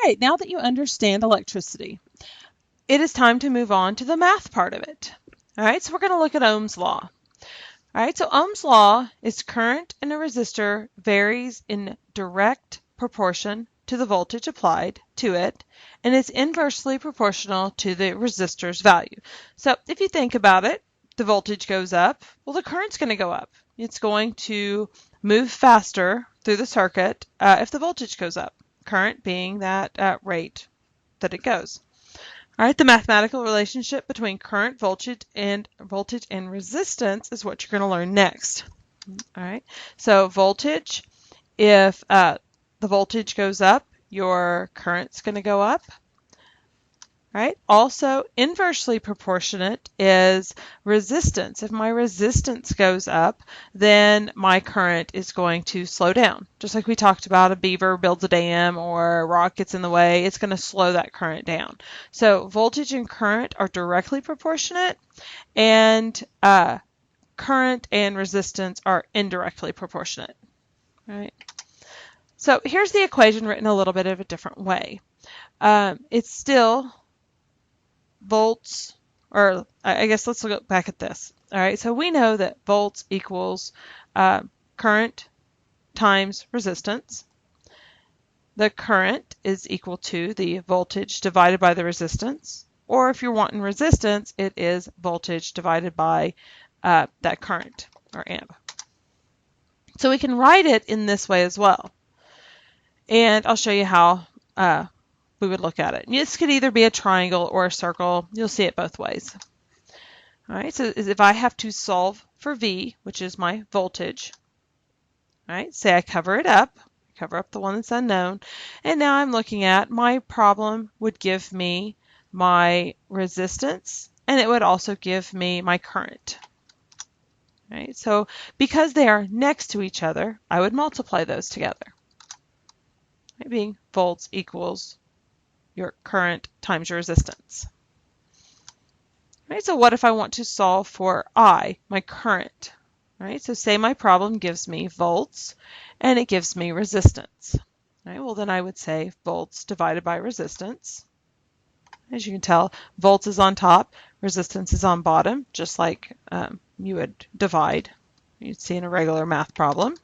right, now that you understand electricity, it is time to move on to the math part of it. All right, so we're going to look at Ohm's law. All right, so Ohm's law is current in a resistor varies in direct proportion to the voltage applied to it and is inversely proportional to the resistor's value. So if you think about it, the voltage goes up, well, the current's going to go up. It's going to move faster through the circuit if the voltage goes up, current being that rate that it goes. All right, the mathematical relationship between current, voltage, and resistance is what you're going to learn next. All right, so voltage, if the voltage goes up, your current's going to go up. All right, also inversely proportionate is resistance. If my resistance goes up, then my current is going to slow down. Just like we talked about, a beaver builds a dam or a rock gets in the way, it's going to slow that current down. So voltage and current are directly proportionate, and current and resistance are indirectly proportionate. All right. So here's the equation written a little bit of a different way. It's still volts, or I guess let's look back at this. All right, so we know that volts equals current times resistance. The current is equal to the voltage divided by the resistance, or if you're wanting resistance, it is voltage divided by that current, or amp. So we can write it in this way as well. And I'll show you how we would look at it. And this could either be a triangle or a circle. You'll see it both ways. All right, so if I have to solve for V, which is my voltage, all right, say I cover up the one that's unknown, and now I'm looking at my problem would give me my resistance, and it would also give me my current. All right, so because they are next to each other, I would multiply those together. Right, being volts equals your current times your resistance. Right, so what if I want to solve for I, my current? Right, so say my problem gives me volts and it gives me resistance. Right, well then I would say volts divided by resistance. As you can tell, volts is on top, resistance is on bottom, just like you would divide. You'd see in a regular math problem.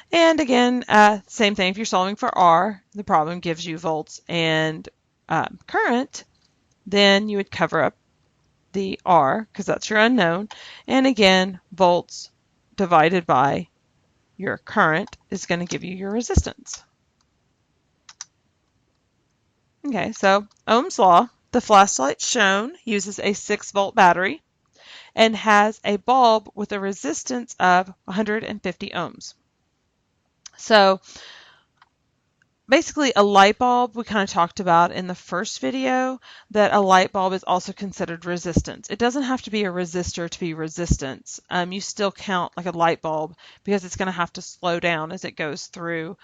And again, same thing. If you're solving for R, the problem gives you volts and current, then you would cover up the R because that's your unknown. And again, volts divided by your current is going to give you your resistance. Okay, so Ohm's law, the flashlight shown uses a 6-volt battery and has a bulb with a resistance of 150 ohms. So basically a light bulb, we kind of talked about in the first video that a light bulb is also considered resistance. It doesn't have to be a resistor to be resistance. You still count like a light bulb because it's going to have to slow down as it goes through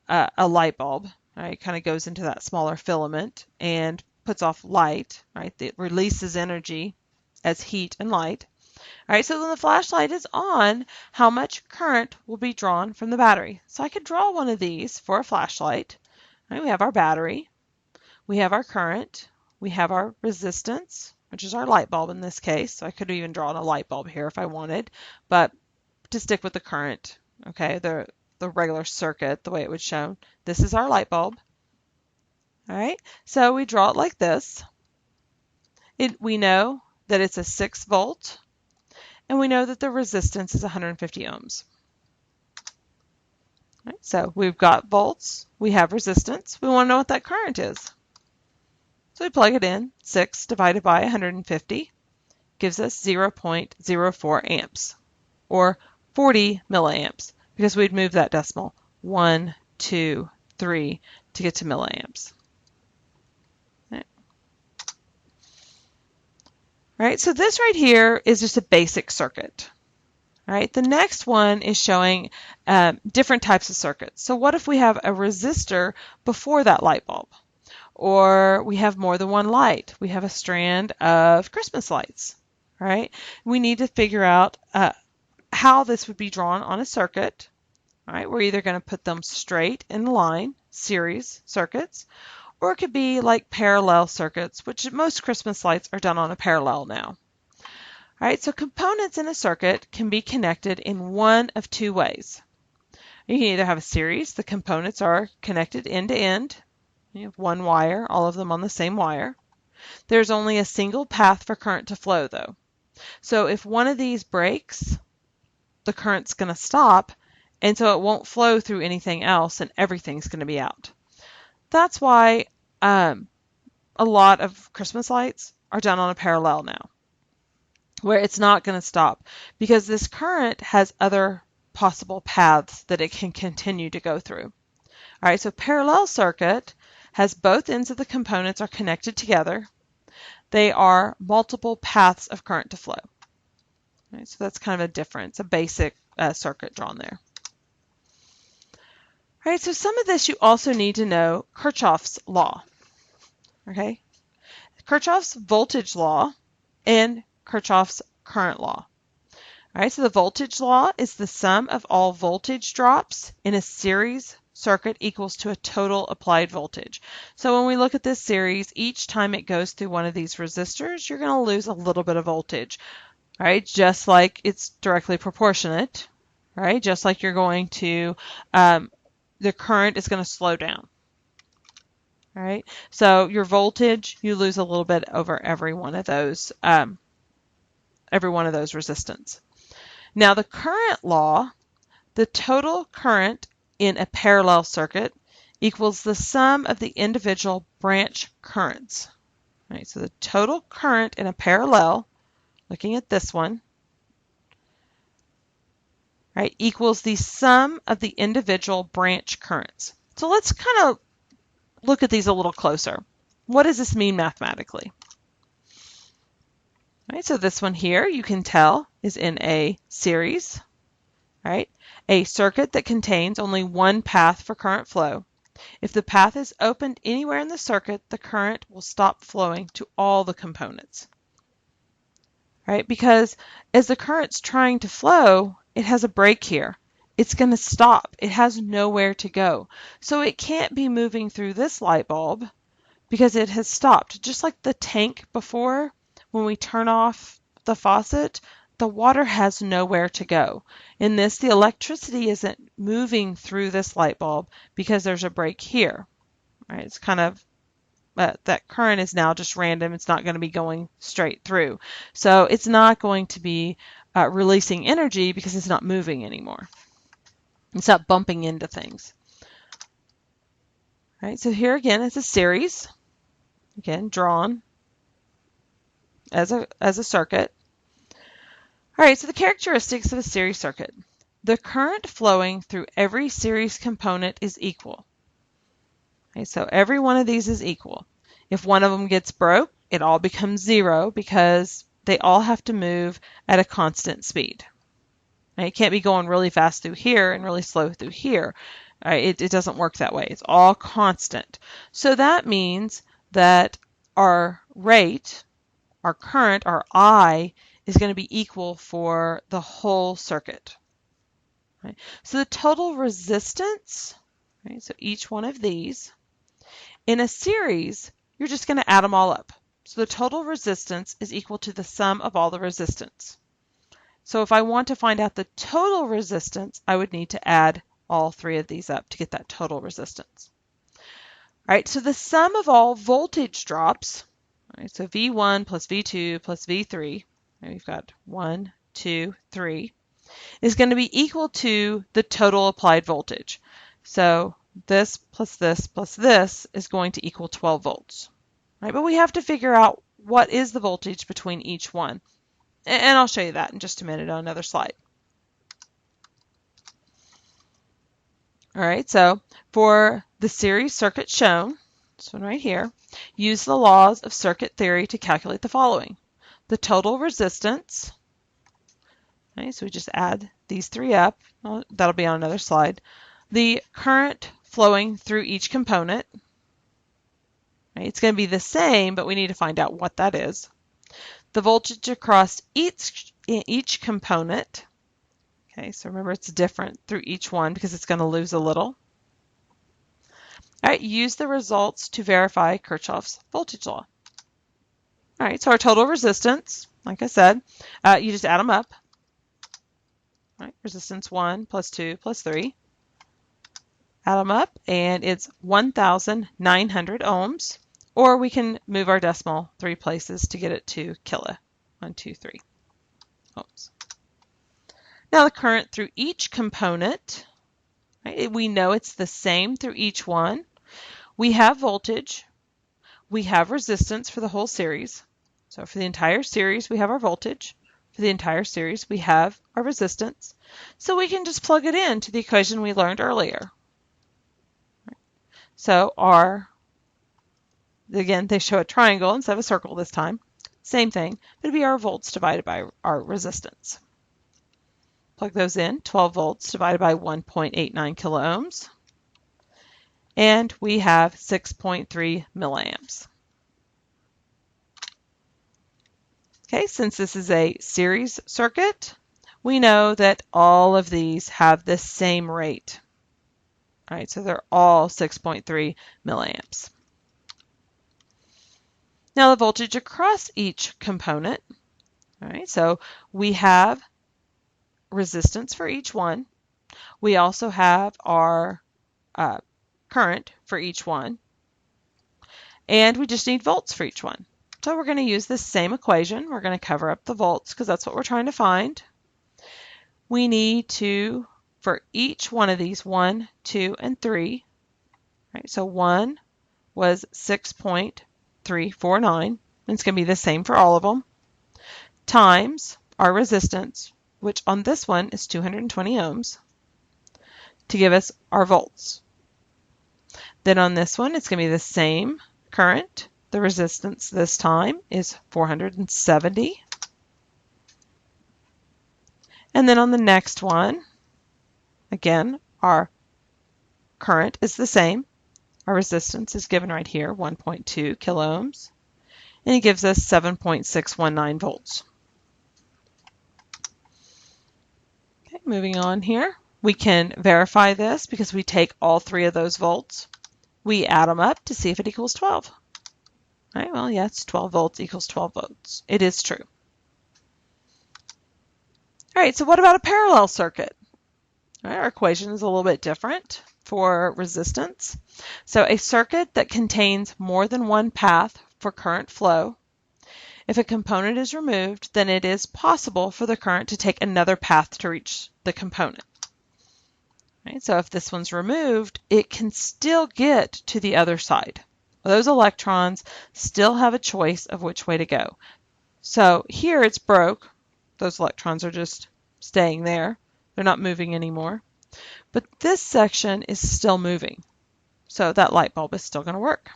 a light bulb. Right? It kind of goes into that smaller filament and puts off light. Right? It releases energy as heat and light. All right, so when the flashlight is on, how much current will be drawn from the battery? So I could draw one of these for a flashlight. All right, we have our battery, we have our current, we have our resistance, which is our light bulb in this case. So I could have even drawn a light bulb here if I wanted, but to stick with the current, okay, the regular circuit, the way it was shown, this is our light bulb. All right, so we draw it like this. We know that it's a 6-volt. And we know that the resistance is 150 ohms. Right, so we've got volts, we have resistance, we want to know what that current is. So we plug it in, 6 divided by 150 gives us 0.04 amps, or 40 milliamps, because we'd move that decimal 1, 2, 3 to get to milliamps. Right, so this right here is just a basic circuit. Right, the next one is showing different types of circuits. So what if we have a resistor before that light bulb? Or we have more than one light. We have a strand of Christmas lights. Right, we need to figure out how this would be drawn on a circuit All right, we're either going to put them straight in line, series circuits, or it could be like parallel circuits, which most Christmas lights are done on a parallel now. All right, so components in a circuit can be connected in one of two ways. You can either have a series, the components are connected end to end. You have one wire, all of them on the same wire. There's only a single path for current to flow though. So if one of these breaks, the current's going to stop, and so it won't flow through anything else and everything's going to be out. That's why a lot of Christmas lights are done on a parallel now, where it's not going to stop because this current has other possible paths that it can continue to go through. All right, so parallel circuit has both ends of the components are connected together. They are multiple paths of current to flow. All right, so that's kind of a difference, a basic circuit drawn there. All right, so some of this you also need to know Kirchhoff's law. Okay, Kirchhoff's voltage law and Kirchhoff's current law. All right, so the voltage law is the sum of all voltage drops in a series circuit equals to a total applied voltage. So when we look at this series, each time it goes through one of these resistors, you're going to lose a little bit of voltage. All right, just like it's directly proportionate, right? Just like you're going to, the current is going to slow down. All right, so your voltage, you lose a little bit over every one of those resistance. Now the current law, the total current in a parallel circuit equals the sum of the individual branch currents. All right, so the total current in a parallel, looking at this one, right, equals the sum of the individual branch currents. So let's kind of look at these a little closer. What does this mean mathematically? All right, so this one here, you can tell, is in a series, right? A circuit that contains only one path for current flow. If the path is opened anywhere in the circuit, the current will stop flowing to all the components. Right? Because as the current's trying to flow, it has a break here. It's going to stop. It has nowhere to go. So it can't be moving through this light bulb because it has stopped. Just like the tank before, when we turn off the faucet, the water has nowhere to go. In this, the electricity isn't moving through this light bulb because there's a break here. Right? It's kind of that current is now just random. It's not going to be going straight through. So it's not going to be releasing energy because it's not moving anymore. It's not bumping into things. All right, so here again it's a series, again drawn as a circuit. All right, so the characteristics of a series circuit. The current flowing through every series component is equal. Okay, so every one of these is equal. If one of them gets broke, it all becomes zero because they all have to move at a constant speed. Right? It can't be going really fast through here and really slow through here. Right? It doesn't work that way. It's all constant. So that means that our rate, our current, our I, is going to be equal for the whole circuit. Right? So the total resistance, right, so each one of these, in a series, you're just going to add them all up. So the total resistance is equal to the sum of all the resistance. So if I want to find out the total resistance, I would need to add all three of these up to get that total resistance. All right, so the sum of all voltage drops, all right, so V1 plus V2 plus V3, and we've got 1, 2, 3, is going to be equal to the total applied voltage. So this plus this plus this is going to equal 12 volts. Right? But we have to figure out what is the voltage between each one. And I'll show you that in just a minute on another slide. All right, so for the series circuit shown, this one right here, use the laws of circuit theory to calculate the following. The total resistance, okay, so we just add these three up. Well, that'll be on another slide. The current flowing through each component. Right, it's going to be the same, but we need to find out what that is. The voltage across each component. Okay, so remember it's different through each one because it's going to lose a little. All right, use the results to verify Kirchhoff's voltage law. All right, so our total resistance, like I said, you just add them up. All right, resistance 1 plus 2 plus 3. Add them up, and it's 1,900 ohms, or we can move our decimal 3 places to get it to kilo. 1, 2, 3 ohms. Now the current through each component, right, we know it's the same through each one. We have voltage. We have resistance for the whole series. So for the entire series, we have our voltage. For the entire series, we have our resistance. So we can just plug it into the equation we learned earlier. So again, they show a triangle instead of a circle this time. Same thing, but it'd be our volts divided by our resistance. Plug those in, 12 volts divided by 1.89 kilo ohms. And we have 6.3 milliamps. Okay, since this is a series circuit, we know that all of these have the same rate. All right, so they're all 6.3 milliamps. Now the voltage across each component. All right, so we have resistance for each one. We also have our current for each one. And we just need volts for each one. So we're going to use this same equation. We're going to cover up the volts because that's what we're trying to find. We need to, for each one of these, 1, 2, and 3. Right, so 1 was 6.349. And it's going to be the same for all of them. Times our resistance, which on this one is 220 ohms, to give us our volts. Then on this one, it's going to be the same current. The resistance this time is 470. And then on the next one, again, our current is the same. Our resistance is given right here, 1.2 kilo ohms. And it gives us 7.619 volts. Okay, moving on here. We can verify this because we take all 3 of those volts. We add them up to see if it equals 12. All right, well, yes, 12 volts equals 12 volts. It is true. All right, so what about a parallel circuit? All right, our equation is a little bit different for resistance. So a circuit that contains more than one path for current flow. If a component is removed, then it is possible for the current to take another path to reach the component. Right, so if this one's removed, it can still get to the other side. Those electrons still have a choice of which way to go. So here it's broke. Those electrons are just staying there. They're not moving anymore. But this section is still moving. So that light bulb is still going to work.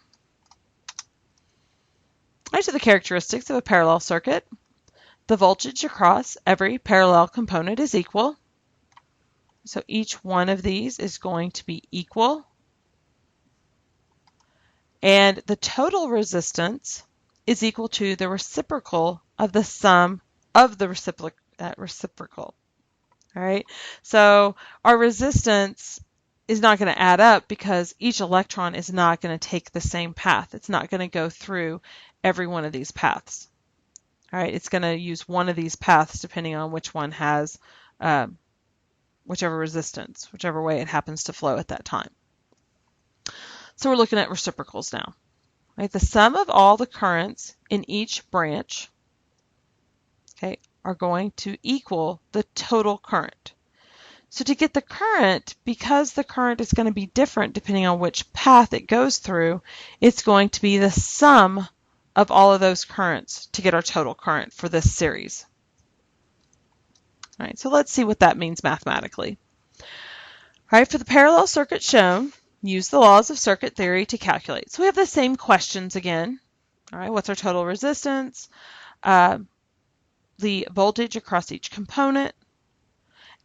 All right, so the characteristics of a parallel circuit. The voltage across every parallel component is equal. So each one of these is going to be equal. And the total resistance is equal to the reciprocal of the sum of the reciprocal. All right, so our resistance is not going to add up because each electron is not going to take the same path. It's not going to go through every one of these paths. All right, it's going to use one of these paths depending on which one has whichever resistance, whichever way it happens to flow at that time. So we're looking at reciprocals now. Right? The sum of all the currents in each branch, okay, are going to equal the total current. So to get the current, because the current is going to be different depending on which path it goes through, it's going to be the sum of all of those currents to get our total current for this series. All right, so let's see what that means mathematically. All right, for the parallel circuit shown, use the laws of circuit theory to calculate. So we have the same questions again. All right, what's our total resistance? The voltage across each component,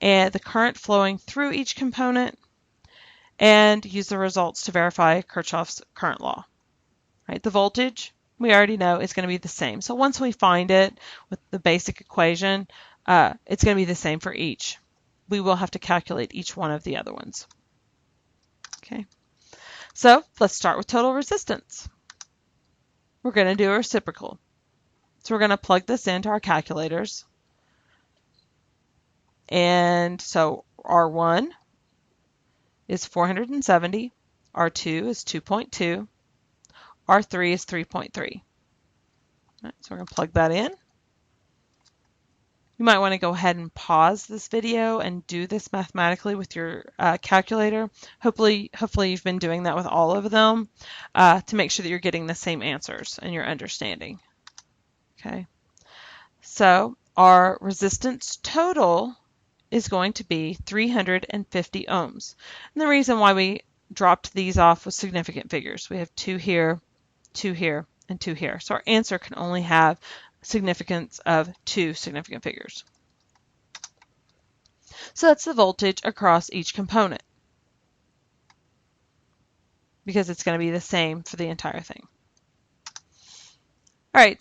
and the current flowing through each component, and use the results to verify Kirchhoff's current law. Right, the voltage, we already know, is going to be the same. So once we find it with the basic equation, it's going to be the same for each. we will have to calculate each one of the other ones. Okay, so let's start with total resistance. We're going to do a reciprocal. So we're going to plug this into our calculators. And so R1 is 470, R2 is 2.2, R3 is 3.3. Right, so we're going to plug that in. You might want to go ahead and pause this video and do this mathematically with your calculator. Hopefully you've been doing that with all of them to make sure that you're getting the same answers and you're understanding. Okay, so our resistance total is going to be 350 ohms. And the reason why we dropped these off with significant figures, we have 2 here, 2 here, and 2 here. So our answer can only have significance of 2 significant figures. So that's the voltage across each component, because it's going to be the same for the entire thing. All right,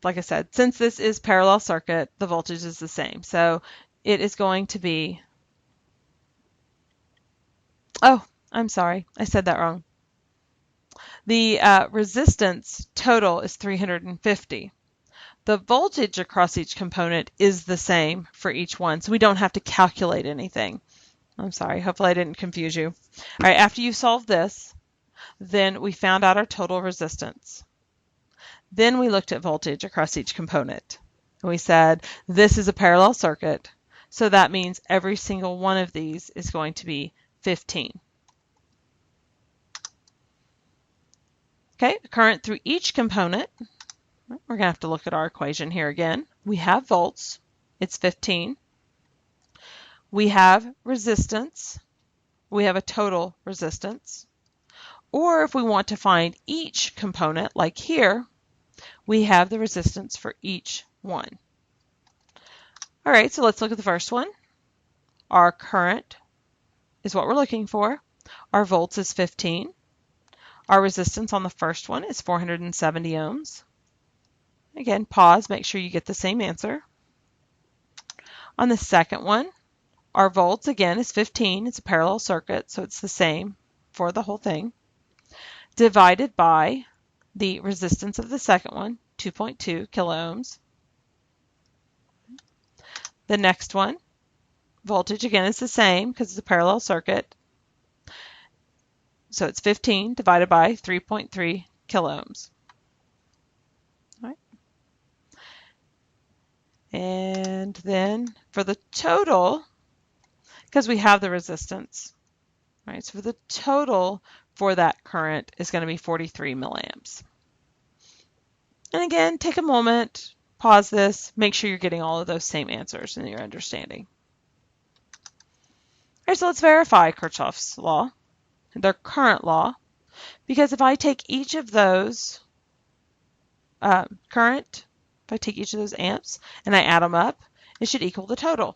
like I said, since this is parallel circuit, the voltage is the same. So it is going to be, oh, I'm sorry, I said that wrong. The resistance total is 350. The voltage across each component is the same for each one, so we don't have to calculate anything. I'm sorry, hopefully I didn't confuse you. All right, after you solve this, then we found out our total resistance. Then we looked at voltage across each component. And we said, this is a parallel circuit, so that means every single one of these is going to be 15. Okay, current through each component. We're going to have to look at our equation here again. We have volts, it's 15. We have resistance, we have a total resistance. Or if we want to find each component, like here, we have the resistance for each one. All right, so let's look at the first one. Our current is what we're looking for. Our volts is 15. Our resistance on the first one is 470 ohms. Again, pause, make sure you get the same answer. On the second one, our volts, again, is 15. It's a parallel circuit, so it's the same for the whole thing. Divided by the resistance of the second one, 2.2 kilo ohms. The next one, voltage, again, is the same because it's a parallel circuit. So it's 15 divided by 3.3 kilo ohms. And then for the total, because we have the resistance, right? So for the total for that current is going to be 43 milliamps. And again, take a moment, pause this, make sure you're getting all of those same answers and you're understanding. All right, so let's verify Kirchhoff's law, their current law, because if I take each of those if I take each of those amps and I add them up, it should equal the total,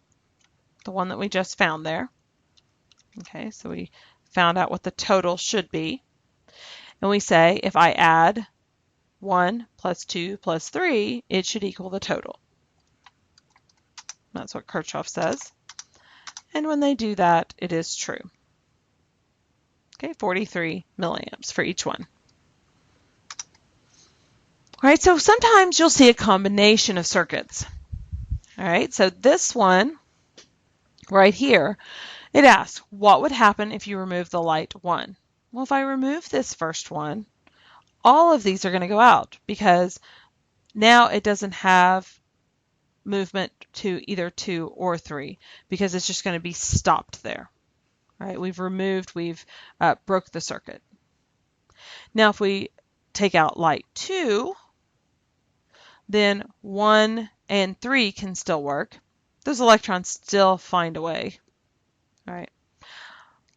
the one that we just found there. Okay, so we found out what the total should be. And we say if I add 1 plus 2 plus 3, it should equal the total. That's what Kirchhoff says. And when they do that, it is true. Okay, 43 milliamps for each one. All right, so sometimes you'll see a combination of circuits. All right, so this one right here, it asks, what would happen if you remove the light 1? Well, if I remove this first one, all of these are going to go out because now it doesn't have movement to either 2 or 3 because it's just going to be stopped there. All right, we've broke the circuit. Now, if we take out light 2, then 1 and 3 can still work. Those electrons still find a way. All right.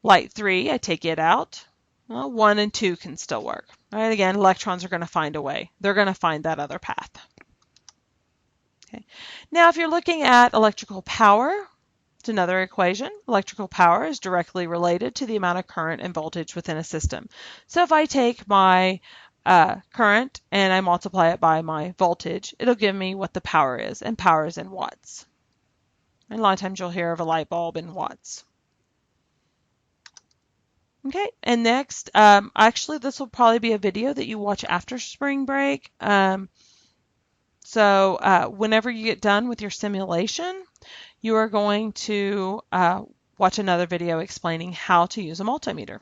Light 3, I take it out. Well, 1 and 2 can still work. All right, again, electrons are going to find a way. They're going to find that other path. Okay. Now, if you're looking at electrical power, it's another equation. Electrical power is directly related to the amount of current and voltage within a system. So if I take my current and I multiply it by my voltage, it'll give me what the power is, and power is in watts. And a lot of times you'll hear of a light bulb in watts. Okay, and next, actually this will probably be a video that you watch after spring break. So whenever you get done with your simulation, you are going to watch another video explaining how to use a multimeter.